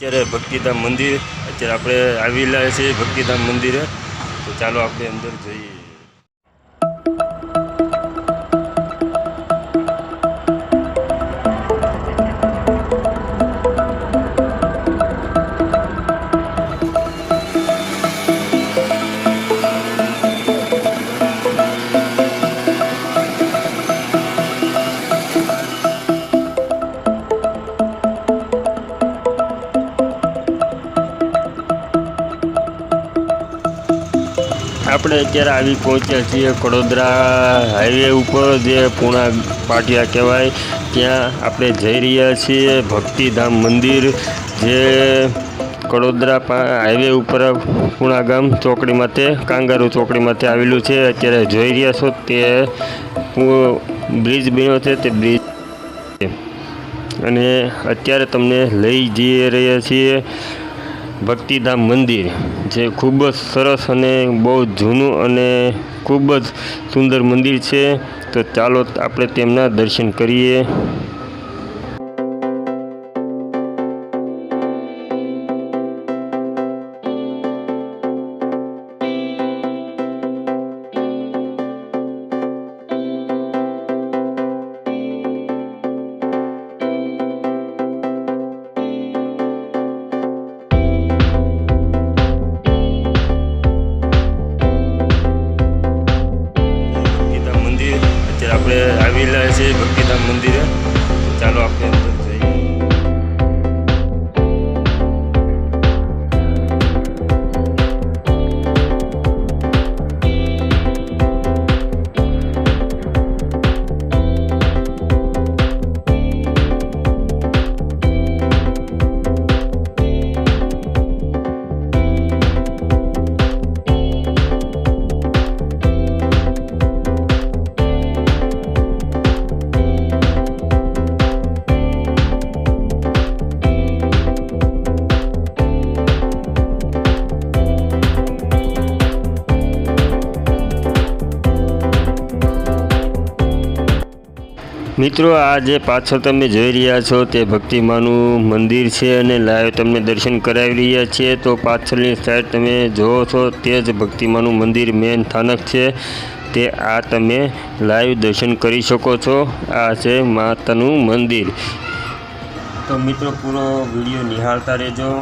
અત્યારે ભક્તિધામ મંદિર અત્યારે આપણે આવેલા છે ભક્તિધામ મંદિરે, તો ચાલો આપણે અંદર જઈએ। આપણે અત્યારે આવી પહોંચ્યા છીએ કડોદરા હાઈવે ઉપર, જે પૂણા પાટિયા કહેવાય, ત્યાં આપણે જઈ રહ્યા છીએ ભક્તિધામ મંદિર, જે કડોદરા હાઈવે ઉપર પૂણા ગામ ચોકડીમાં તે કાંગારૂ ચોકડીમાંથી આવેલું છે। અત્યારે જોઈ રહ્યા છો તે બ્રિજ બન્યો છે, તે બ્રિજ અને અત્યારે તમને લઈ જઈ રહ્યા છીએ ભક્તિધામ મંદિર, જે ખૂબ જ સરસ અને બહુ જૂનું અને ખૂબ જ સુંદર મંદિર છે। તો ચાલો આપણે તેમના દર્શન કરીએ। આપણે આવેલા છે ભક્તિધામ મંદિરે, ચાલો આપણે અંદર જઈએ। મિત્રો, આ જે પાછળ તમે જોઈ રહ્યા છો તે ભક્તિમાનું મંદિર છે અને લાઈવ તમને દર્શન કરાવી રહ્યા છીએ। તો પાછળની સાઈડ તમે જોવો છો તે જ ભક્તિમાનું મંદિર મેન સ્થાનક છે, તે આ તમે લાઈવ દર્શન કરી શકો છો। આ છે માતાનું મંદિર। તો મિત્રો, પૂરો વિડીયો નિહાળતા રહેજો।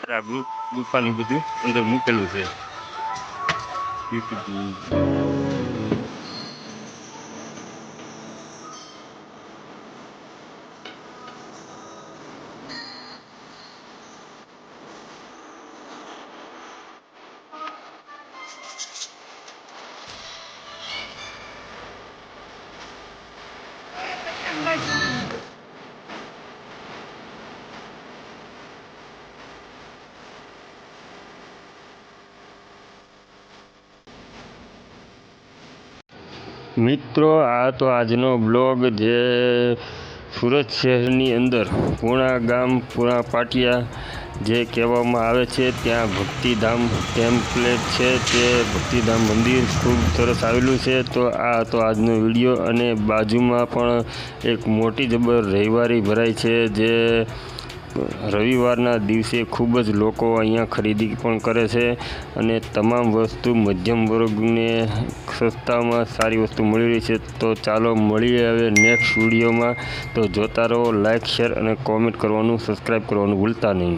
આ ગુફાનું બધું અંદર મૂકેલું છે. મિત્રો, આ તો આજનો બ્લોગ જે સુરત શહેરની અંદર પૂણા ગામ પૂણા પાટિયા જે કહેવામાં આવે છે ત્યાં ભક્તિધામ ટેમ્પલેટ છે તે ભક્તિધામ મંદિર ખૂબ સરસ આવેલું છે. તો આ તો આજનો વિડીયો, અને બાજુમાં પણ એક મોટી જબર રવિવારી ભરાય છે જે રવિવારના દિવસે ખૂબ જ લોકો અહીંયા ખરીદી પણ કરે છે અને તમામ વસ્તુ મધ્યમ વર્ગને સસ્તામાં સારી વસ્તુ મળી રહી છે. તો ચાલો મળીએ હવે નેક્સ્ટ વિડીયોમાં. તો જોતા રહો, લાઇક, શેર અને કોમેન્ટ કરવાનું, સબસ્ક્રાઈબ કરવાનું ભૂલતા નહીં.